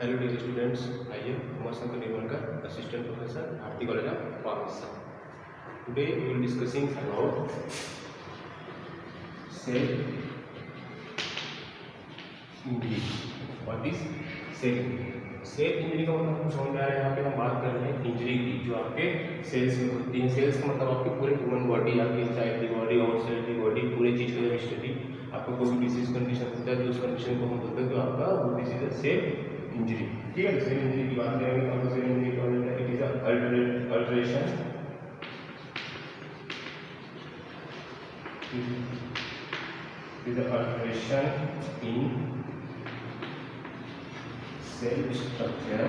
Hello dear students, आइए Umashankar Nirmalkar, assistant professor, Bharti college of pharmacy. Today we will discussing about cell injury. What is cell injury? Cell injury का मतलब समझ में आ रहा है। यहाँ पे हम बात कर रहे हैं इंजरी की जो आपके सेल्स में होती है। सेल्स का मतलब आपकी पूरे ह्यूमन बॉडी, आपकी inside the body, outside the body, पूरे चीज का जब स्टडी आपको कोई भी डिसीज कंडीशन होता है तो उस कंडीशन को हम बोलते हैं तो आपका वो डिसीज है सेल इंजरी। ठीक है, सेल इंजरी की बात करेंगे तो हमको सेल इंजरी का मतलब है it is alteration in cell structure,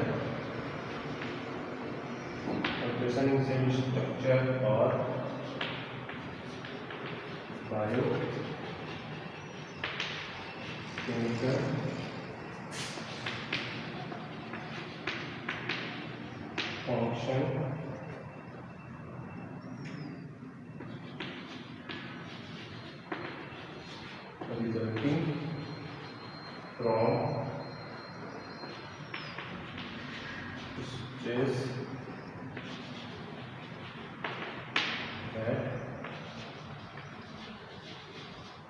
alteration in cell structure और biochemical function resulting from stress that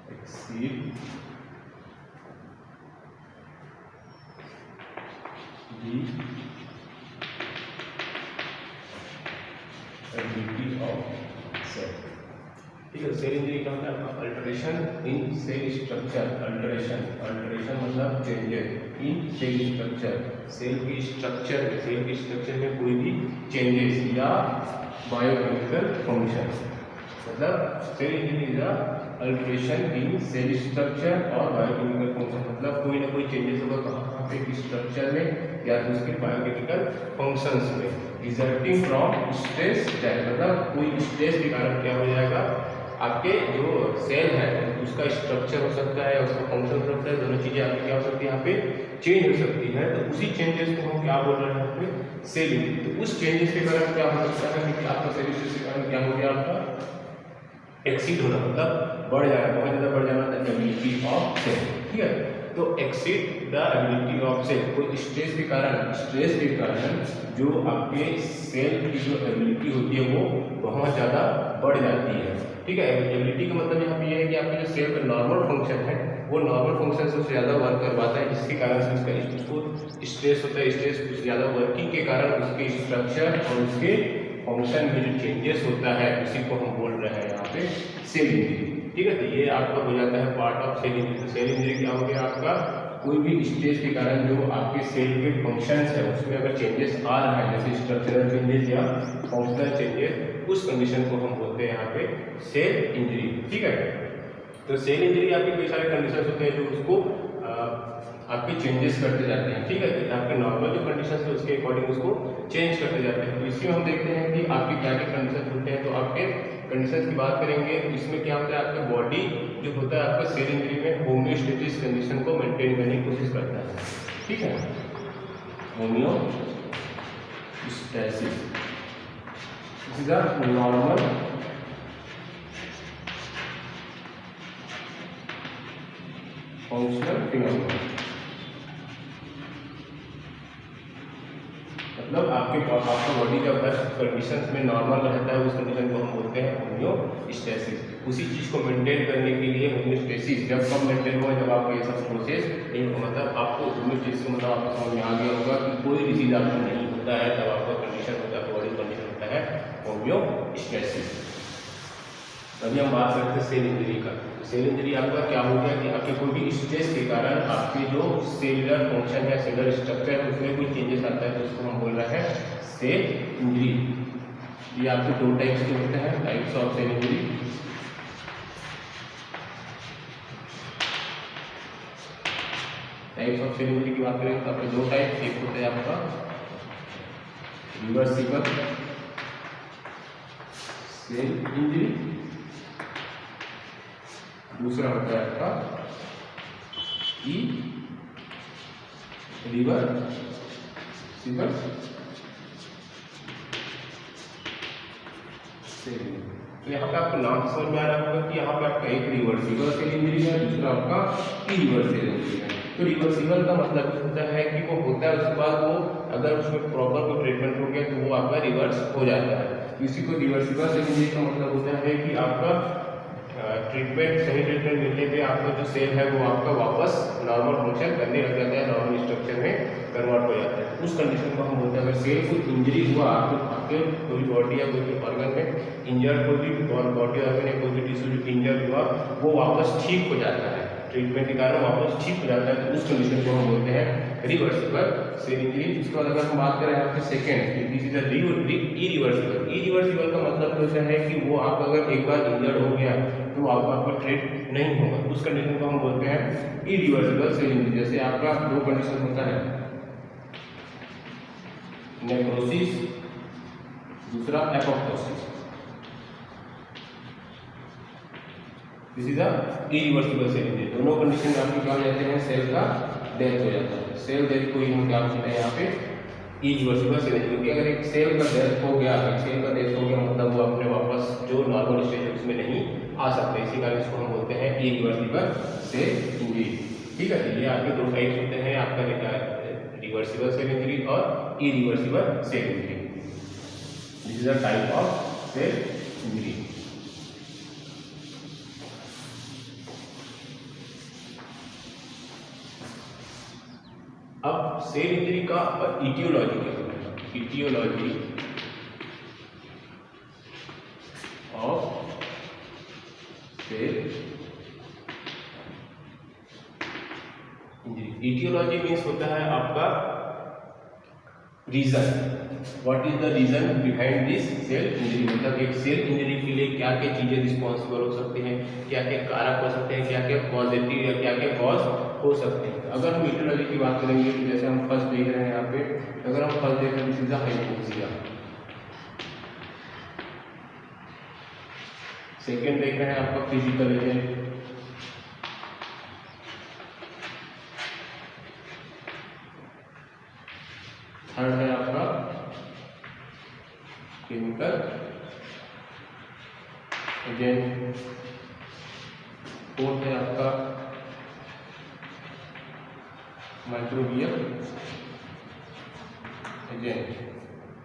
exceed the ability of cell। ठीक है, सेल इंजरी क्या होता है? Alteration in cell structure. Alteration मतलब changes in cell structure, cell की structure में कोई भी चेंजेस या बायोकेमिकल फंक्शन। मतलब cell injury is alteration in cell structure और बायोकेमिकल फंक्शन। मतलब कोई ना कोई चेंजेस होगा कहाँ पे? स्ट्रक्चर में या तो उसके बायोकेमिकल फंक्शंस में। रिजल्टिंग फ्रॉम स्ट्रेस दैट, मतलब कोई स्ट्रेस के कारण क्या हो जाएगा? आपके जो सेल है उसका स्ट्रक्चर हो सकता है, उसका फंक्शन हो सकता है, दोनों चीजें आपकी क्या हो सकती है यहाँ पे चेंज हो सकती है। तो उसी चेंजेस को हम क्या बोल रहे हैं यहाँ पे? Cell injury. तो उस चेंजेस के कारण क्या हो सकता है कि आपका सेल स्ट्रेस के कारण क्या हो गया? आपका एक्सीड होना, मतलब बढ़ जाना, बहुत ज्यादा बढ़ जाना, द एबिलिटी ऑफ सेल। ठीक है, तो exceed the ability of cell, कोई स्ट्रेस के कारण जो आपके सेल की जो एबिलिटी होती है वो बहुत ज़्यादा बढ़ जाती है। ठीक है, एबिलिटी का मतलब यहाँ पे ये है कि आपके जो सेल का नॉर्मल फंक्शन है वो नॉर्मल फंक्शन से ज़्यादा वर्क करवाता है, जिसके कारण से उसका स्ट्रेस होता है। स्ट्रेस कुछ ज़्यादा वर्किंग के कारण उसके स्ट्रक्चर और उसके फंक्शन में जो चेंजेस होता है उसी को हम बोल रहे हैं यहाँ पे सेल इंजरी। ठीक है, तो ये आपका हो जाता है पार्ट ऑफ सेल इंजरी। तो सेल इंजरी क्या हो गया? आपका कोई भी स्टेज के कारण जो आपके सेल के फंक्शंस है उसमें अगर चेंजेस आ रहा है, जैसे स्ट्रक्चरल चेंजेस या फंक्शनल चेंजेस, उस कंडीशन को हम बोलते हैं यहाँ पे सेल इंजरी। ठीक है, तो सेल इंजरी आपके कई सारे कंडीशन होते हैं जो उसको आपके चेंजेस करते जाते हैं। ठीक है, तो आपके नॉर्मल जो कंडीशन है उसके अकॉर्डिंग उसको चेंज करते जाते हैं। तो इसमें हम देखते हैं कि आपके क्या क्या कंडीशन होते हैं। तो आपके कंडीशन की बात करेंगे तो इसमें क्या होता है? आपका बॉडी जो होता है आपका सेल इंजरी में होम्योस्टेसिस कंडीशन को मेंटेन करने की कोशिश करता है। ठीक है, homeostasis is a normal functional phenomenon. मतलब आपका बॉडी जब हर कंडीशन में नॉर्मल रहता है उस कंडीशन को हम बोलते हैं होम्योस्टेसिस। उसी चीज़ को मेंटेन करने के लिए होम्योस्टेसिस जब कब मेंटेन हुआ? जब आपका ये सब प्रोसेस नहीं हो, मतलब आपको होम्योस्टेसिस का मतलब आपको समझ में आ गया होगा कि कोई डिसीज आपको नहीं होता है, तब आपका कंडीशन होता है, बॉडी कंडीशन होता है होम्योस्टेसिस। अभी हम बात करते हैं सेल इंजरी का। सेल इंजरी आपका क्या हो गया कि आपके कोई भी स्ट्रेस के कारण आपके जो सेलुलर फंक्शन या सेलुलर स्ट्रक्चर है उसमें कोई चेंजेस आता है तो उसको हम बोल रहे हैं सेल इंजरी। ये आपके दो टाइप्स के होते हैं, types of cell injury. Types of cell injury की बात करें तो आपके दो टाइप, एक होता है आपका रिवर्सिबल सेल इंजरी, दूसरा होता है आपका इरिवर्सिबल सेल इंजरी। तो यहाँ पे आपको नाम समझ में आ रहा होगा कि यहाँ पे आपका एक रिवर्सिबल सेल इंजरी है, दूसरा आपका इरिवर्सिबल सेल इंजरी है। तो रिवर्सिबल का मतलब होता है कि वो होता है, उसके बाद वो अगर उसमें प्रॉपर कोई ट्रीटमेंट हो गया तो वो आपका रिवर्स हो जाता है। इसी को रिवर्सिबल सेल इंजरी का मतलब होता है कि आपका ट्रीटमेंट, सही ट्रीटमेंट मिलने पे आपका जो सेल है वो आपका वापस नॉर्मल फंक्शन करने लग जाता है, नॉर्मल स्ट्रक्चर में कन्वर्ट हो जाता है। उस कंडीशन को हम बोलते हैं, अगर सेल को इंजरी हुआ आपके कोई बॉडी या कोई भी ऑर्गन में इंजर्ड, कोई भी बॉडी ऑर्गन या कोई भी टिश्यू जो इंजर्ड हुआ वो वापस ठीक हो जाता है, ट्रीटमेंट के कारण वापस ठीक हो जाता है, तो उस कंडीशन को हम बोलते हैं रिवर्सिबल सेल इंजरी। उसके बाद अगर हम बात करें आपके second, this is irreversible. Irreversible का मतलब होता है कि वो आप अगर एक बार इंजर्ड हो गया तो आपका ट्रीट नहीं होगा, उस कंडीशन को हम बोलते हैं इरिवर्सिबल सेल इंजरी। जैसे आपका दो कंडीशन होता है, नेक्रोसिस, दूसरा apoptosis. This is a irreversible cell injury. दोनों कंडीशन में आपके क्या हो जाते हैं, सेल का डेथ हो जाता है। सेल डेथ को ही हम क्या बोलते हैं यहाँ पे, इरिवर्सिबल सेल इंजरी। क्योंकि अगर एक सेल का डेथ हो गया, एक सेल का डेथ हो गया मतलब वो अपने वापस जो नॉर्मल स्टेज है उसमें नहीं आ सकते, इसी कारण इसको हम बोलते हैं इरिवर्सिबल सेल इंजरी। ठीक है, ये आपके दो टाइप्स होते हैं, आपका रिवर्सिबल सेल इंजरी और irreversible cell injury. This is a type of cell injury. अब सेल इंजरी का इटियोलॉजी क्या होता है, aetiology of cell injury. Aetiology means होता है आपका reason, what is the reason behind this cell injury. मतलब एक सेल इंजरी के लिए क्या क्या चीजें रिस्पॉन्सिबल हो सकती हैं, क्या क्या कारक हो सकते हैं, क्या क्या पॉजिटिव या क्या क्या कॉज हो सकते हैं। अगर हम इटियोलॉजी की बात करेंगे तो जैसे हम फर्स्ट देख रहे हैं यहाँ पे, अगर हम फर्स्ट देख रहे हैं दिस इज हाइपोक्सिया, सेकेंड देख रहे हैं आपका फिजिकल एजेंट, थर्ड है आपका केमिकल एजेंट, फोर्थ है आपका माइक्रोबियल एजेंट।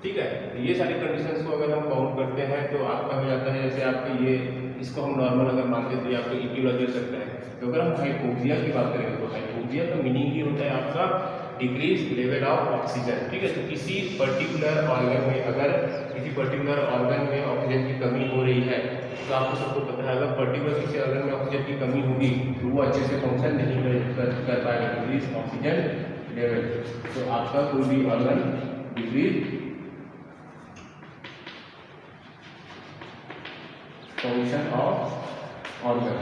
ठीक है, ये सारी कंडीशंस को अगर हम काउंट करते हैं तो आपका हो जाता है, जैसे आपके ये इसको हम नॉर्मल अगर मानते हैं तो आपको इटियोलॉजी हो सकता है। तो अगर हम हाइपोक्सिया की बात करेंगे तो हाइपोक्सिया का मीनिंग ये होता है आपका डिक्रीज लेवल ऑफ ऑक्सीजन। ठीक है, तो किसी पर्टिकुलर ऑर्गन में, अगर किसी पर्टिकुलर ऑर्गन में ऑक्सीजन की कमी हो रही है तो आपको सबको पता है, अगर पर्टिकुलर किसी ऑर्गन में ऑक्सीजन की कमी होगी तो वो अच्छे से फंक्शन नहीं कर पाएगा, डिक्रीज ऑक्सीजन लेवल। तो आपका कोई भी organ decrease function of organ.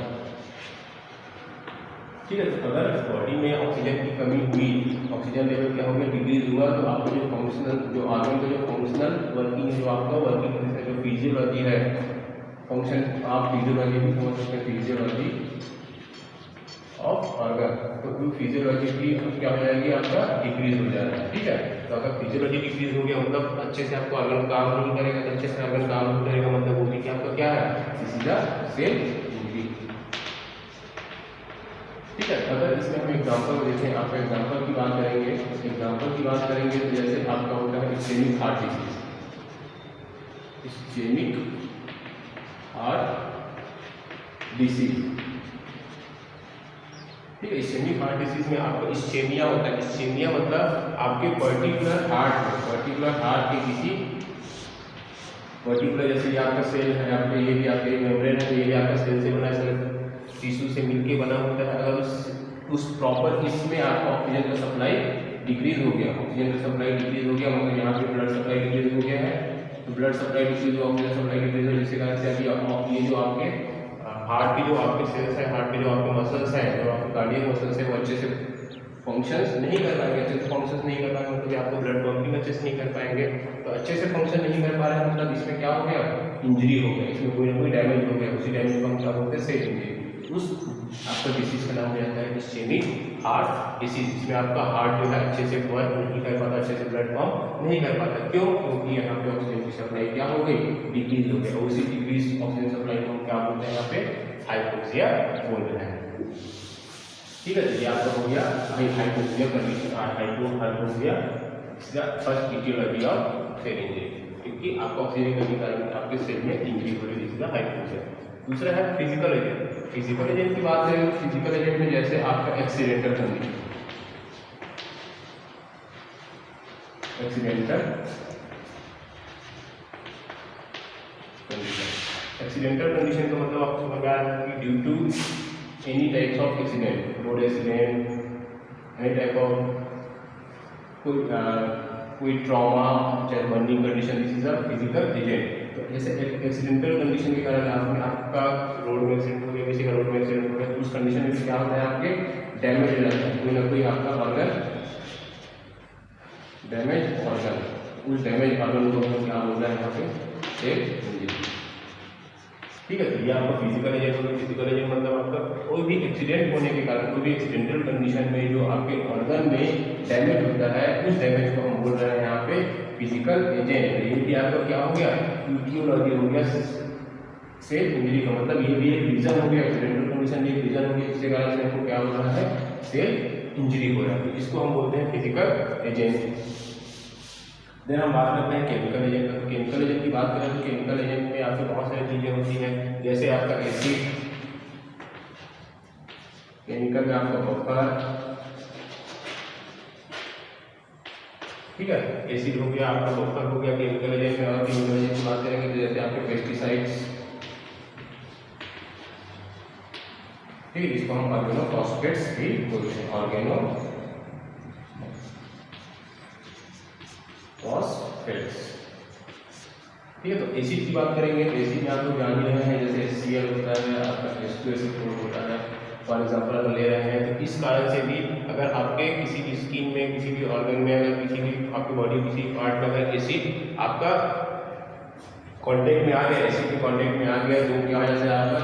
ठीक है, तो अगर बॉडी में ऑक्सीजन की कमी हुई, ऑक्सीजन लेवल क्या हो गया, डिक्रीज हुआ, तो आपको जो फंक्शनल, जो ऑर्गन का जो फंक्शनल वर्किंग, जो आपका वर्किंग जो फिजियोलॉजी है, फंक्शन, आप फिजियोलॉजी भी समझ सकते हैं, फिजियोलॉजी ऑफ ऑर्गन, तो वो फिजियोलॉजी की क्या हो जाएगी, आपका डिक्रीज हो जाएगा। ठीक है, तो अगर फिजियोलॉजी डिक्रीज हो गया मतलब अच्छे से आपको ऑर्गन काम नहीं करेगा, तो अच्छे से ऑर्गन काम नहीं करेगा मतलब वो भी आपका क्या है, this is a cell injury. ठीक है, अगर इसमें हम एग्जांपल देखें, आप एग्जांपल की बात करेंगे, एग्जांपल की बात करेंगे तो जैसे आपका होता है ischaemic heart disease, ischaemic heart disease. ठीक है, इस्केमिक हार्ट डिसीज में आपको इस्केमिया होता है। इस्केमिया मतलब आपके पर्टिकुलर हार्ट में, पर्टिकुलर हार्ट के किसी पर्टिकुलर, जैसे ये आपका सेल है, आपका ये भी आपके मेम्ब्रेन है, ये भी आपका सेल से बना है, टिश्यू से मिलके बना होता है। अगर उस प्रॉपर इसमें आपका ऑक्सीजन का सप्लाई डिक्रीज हो गया, ऑक्सीजन का सप्लाई डिक्रीज हो गया मतलब यहाँ पे ब्लड सप्लाई डिक्रीज हो गया है, तो ब्लड सप्लाई डिक्रीज हो, ऑक्सीजन सप्लाई डिक्रीज हो, जिसके कारण से अभी ये जो आपके हार्ट के जो आपके सेल्स हैं, हार्ट के जो आपके मसल्स हैं, जो आपके कार्डियक मसल्स हैं, वो अच्छे से फंक्शंस नहीं कर पाएंगे। अच्छे से फंक्शंस नहीं कर पाएंगे मतलब आपको ब्लड पंपिंग अच्छे से नहीं कर पाएंगे, तो अच्छे से फंक्शन नहीं कर पा रहे हैं मतलब इसमें क्या हो गया, इंजरी हो गया, इसमें कोई ना कोई डैमेज हो गया। उसी डैमेज को हम क्या बोलते हैं, सेल इंजरी। उस आपका डिसीज का नाम हो जाता है इस्केमिक हार्ट डिसीज, जिसमें आपका हार्ट जो है अच्छे से वर्क नहीं कर पाता, अच्छे से ब्लड पंप नहीं कर पाता। क्यों? क्योंकि यहाँ पे ऑक्सीजन की सप्लाई क्या हो गई, डिक्रीज हो गया। उसी डिक्रीज ऑक्सीजन सप्लाई को हम क्या बोलते हैं, यहाँ पे हाइपोक्सिया बोल रहे हैं। ठीक है, ये आपका हो गया hypoxia condition, hypoxia first aetiology of cell injury, क्योंकि आपको ऑक्सीजन कमी के कारण आपके सेल में इंजरी हो रही है, हाइपोक्सिया। दूसरा है फिजिकल एजेंट। फिजिकल एजेंट की बात करें तो फिजिकल एजेंट में जैसे आपका एक्सीडेंटल कंडीशन, एक्सीडेंटल कंडीशन का मतलब आपको समझ आ रहा है कि due to any types of accident, road accident, any type of कोई ट्रॉमा, चाहे burning condition, this is a physical agent. तो जैसे एक्सीडेंटल कंडीशन के कारण आपका रोड में एक्सीडेंट हो गया, किसी का रोड में एक्सीडेंट हो गया, तो उस कंडीशन में क्या होता है, आपके डैमेज हो जाता है, कोई ना कोई आपका ऑर्गन डैमेज ऑर्गन, उस डैमेज ऑर्गन को हम क्या बोल रहे हैं यहाँ पे, सेल इंजरी। ठीक है, तो ये आपका फिजिकल एजेंट होगा। फिजिकल एजेंट मतलब आपका कोई भी एक्सीडेंट होने के कारण, कोई भी एक्सीडेंटल कंडीशन में जो आपके ऑर्गन में डैमेज होता है, उस डैमेज को हम बोल रहे हैं यहाँ पे फिजिकल एजेंट। ये भी आपका क्या हो गया, इटियोलॉजी हो गया सेल इंजरी का, मतलब ये भी एक रीजन हो गया, एक्सीडेंटल कंडीशन भी एक रीजन हो गया, जिसके कारण से हमको क्या हो रहा है, सेल इंजरी हो रहा है। इसको हम बोलते हैं फिजिकल एजेंट। देन हम बात करते हैं केमिकल एजेंट। तो केमिकल एजेंट की बात करें तो केमिकल एजेंट में आपको बहुत सारी चीजें होती हैं, जैसे आपका एसिड, केमिकल में आपका बफर, ठीक है, एसिड हो गया, आपका बफर हो गया केमिकल एजेंट में। और केमिकल एजेंट की बात करेंगे तो जैसे आपके पेस्टिसाइड्स, ठीक है, इसको हम ऑर्गेनोफॉस्फेट्स भी बोलते हैं, ऑर्गेनोफॉस्फेट्स। ठीक है, तो एसिड की बात करेंगे तो एसिड में आप लोग जान ही रहे हैं, जैसे HCl होता है, आपका H2SO4 होता है, फॉर एग्जाम्पल अगर ले रहे हैं तो इस कारण से भी अगर आपके किसी भी स्किन में, किसी भी ऑर्गन में, अगर किसी भी आपकी बॉडी किसी पार्ट में अगर एसिड आपका कॉन्टेक्ट में आ गया, एसिड के कॉन्टेक्ट में आ गया, तो क्या हो जाता है, आपका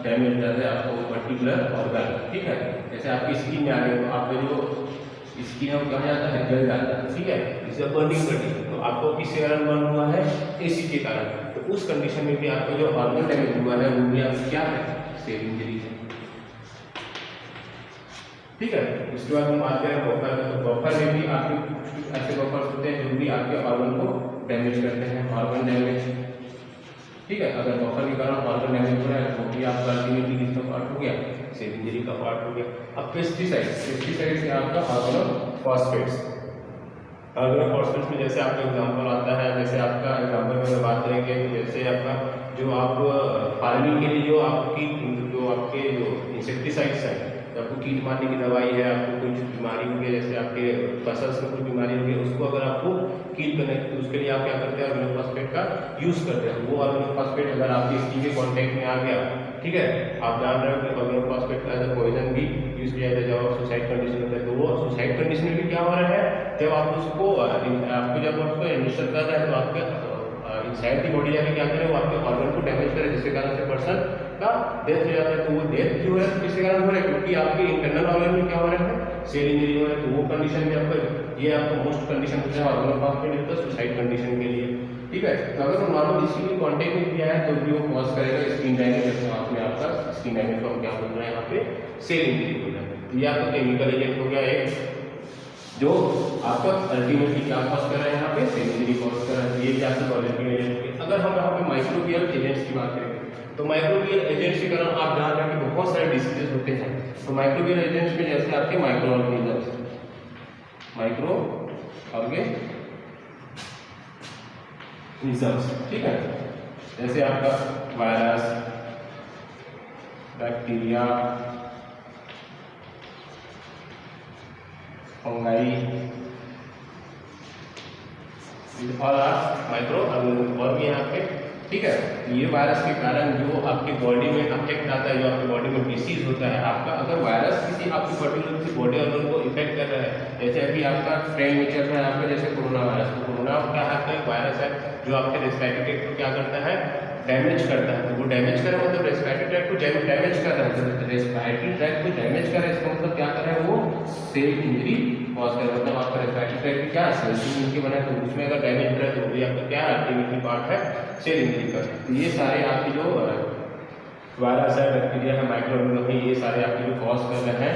डैमेज हो जाता है आपको पर्टिकुलर ऑर्गन। ठीक है, जैसे आपकी स्किन में आ गया तो आपका जो स्किन है वो क्या जाता है, जल जाता है। ठीक है, इसे बर्निंग कंडीशन, तो आपको किसके कारण बर्न हुआ है, एसिड के कारण। तो उस कंडीशन में भी आपका जो ऑर्गन डैमेज हुआ है वो भी आपको क्या है, सेल इंजरी है। ठीक है, उसके बाद हम बात करें बफर। तो बफर में भी आपके कुछ ऐसे बफर्स होते हैं जो भी आपके ऑर्गन को डैमेज करते हैं, ऑर्गन डैमेज। ठीक है, अगर बफर के कारण ऑर्गन डैमेज हो रहा है तो भी आपका अल्टीमेटली किसका पार्ट हो गया, सेल इंजरी का पार्ट हो गया। अब पेस्टिसाइड्स में आपका ऑर्गेनोफॉस्फेट्स। ऑर्गेनोफॉस्फेट्स में जैसे आपका एग्जांपल आता है, जैसे आपका एग्जांपल में बात करेंगे जैसे आपका जो आप फार्मिंग के लिए जो आपके जो इंसेक्टिसाइड्स हैं, तो आपको कीट मारने की दवाई है, आपको कुछ बीमारी हो गई, जैसे आपके फसल में कुछ बीमारी हो गई, उसको अगर आपको कील करने तो उसके लिए आप क्या करते हैं, ऑर्गेनोफॉस्फेट का यूज करते हैं। वो ऑर्गेनोफॉस्फेट अगर आपकी स्किन के कांटेक्ट में आ गया, ठीक है, आप जान रहे हो कि ऑर्गेनोफॉस्फेट का एज अ पॉइजन भी यूज किया जाता है जब सुसाइड कंडीशन होता है। तो वो सुसाइड कंडीशन में भी क्या हो रहा है, जब आप उसको एडमिनिस्टर कर रहे हैं तो आपके इनसाइड की बॉडी जाके क्या करे, वो आपके ऑर्गन को डैमेज करे, जिसके कारण से पर्सन का डेथ हो जाता है। तो वो डेथ जो है किसके कारण हो रहा है, क्योंकि आपके इंटरनल ऑर्गन में क्या हो रहा है, सेल इंजरी हो रहा है। तो वो कंडीशन में आपका ये आपका मोस्ट कंडीशन होता है ऑर्गेनोफॉस्फेट होता है सुसाइड कंडीशन के लिए। ठीक है, तो अगर वो नॉर्मल स्किन के कांटेक्ट में किया है तो भी वो कॉज करेगा स्किन डैमेज, जैसे में आपका स्किन डैमेज को हम क्या बोल रहे हैं यहाँ पे, सेल इंजरी हो रहा है। तो ये आपका केमिकल एजेंट हो गया एक, जो आपका अल्टीमेटली क्या कॉज कर रहा है, यहाँ पे सेल इंजरी कॉज कर रहा है। ये भी आपके पॉजिटिव एजेंट है। अगर हम यहाँ पे माइक्रोबियल एजेंट्स की बात करें तो माइक्रोबियल एजेंट्स के कारण आप जान रहे हैं कि बहुत सारे डिसीजेस होते हैं। तो माइक्रोबियल एजेंट्स में जैसे आपके माइक्रो ऑर्गेनिजम्स, ठीक है, जैसे आपका वायरस, बैक्टीरिया, फंगाई, और माइक्रो ऑर्गेनिज्म और भी यहाँ पे। ठीक है, ये वायरस के कारण जो आपकी बॉडी में अफेक्ट आता है, जो आपकी बॉडी में डिसीज होता है आपका, अगर वायरस किसी आपकी पर्टिकुलर किसी बॉडी ऑर्गन को इफेक्ट कर रहा है, जैसे अभी आपका ट्रेंड में चल रहा है आपका जैसे कोरोना वायरस। तो कोरोना क्या है, वायरस है जो आपके रेस्पिरेटरी ट्रैक्ट को क्या करता है, डैमेज करता है। तो वो डैमेज कर रहा है मतलब रेस्पिरेटरी ट्रैक्ट को डैमेज कर रहा है। तो रेस्पिरेटरी ट्रैक्ट को डैमेज कर रहा है, इसका मतलब क्या कर रहा है, वो सेल इंजरी कॉज कर रहा है। मतलब आपका रेस्पिरेटरी ट्रैक्ट क्या है, सेल से मिलकर बना है, तो उसमें अगर डैमेज हो रहा है तो वो भी आपका क्या है, अल्टीमेटली पार्ट है सेल इंजरी का। तो ये सारे आपके जो वायरस है, बैक्टीरिया है, माइक्रो ऑर्गेनिज्म है, ये सारे आपके जो कॉज कर रहे हैं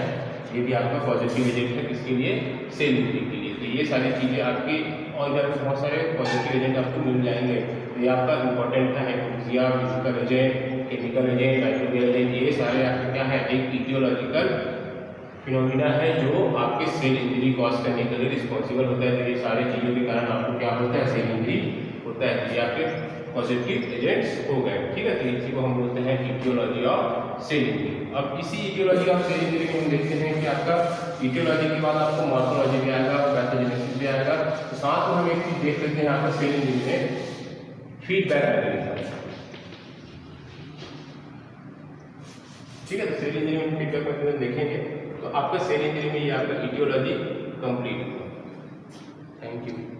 ये भी आपका पॉजिटिव एजेंट है किसके लिए, सेल इंजरी के लिए। तो ये सारी चीज़ें आपकी, और इधर बहुत सारे पॉजिटिव एजेंट आपको मिल जाएंगे। तो ये आपका इंपॉर्टेंट है, hypoxia, physical agent, chemical agent, microbial agent, ये सारे आपके क्या है, एक इटियोलॉजिकल फिनोमिना है जो आपके सेल इंजरी कॉज करने के लिए रिस्पॉन्सिबल होता है। तो ये सारे चीज़ों के कारण आपको क्या होता है, सेल इंजरी होता है। ये आपके पॉजिटिव एजेंट्स हो गए, ठीक है। तो इसी को हम बोलते हैं इटियोलॉजी ऑफ सेल इंजरी। अब इसी इटियोलॉजी ऑफ सेल इंजरी में हम देखते हैं कि आपका इटियोलॉजी के बाद आपको मॉर्फोलॉजी भी आएगा, पैथोजेनेसिस भी आएगा। तो साथ में हम एक चीज देख लेते हैं यहाँ पर सेल इंजरी में फीडबैक मैकेनिज्म, ठीक है। तो सेल इंजरी में फीडबैक मैकेनिज्म देखेंगे तो आपका सेल इंजरी में ये आपका इटियोलॉजी कंप्लीट हुआ। Thank you.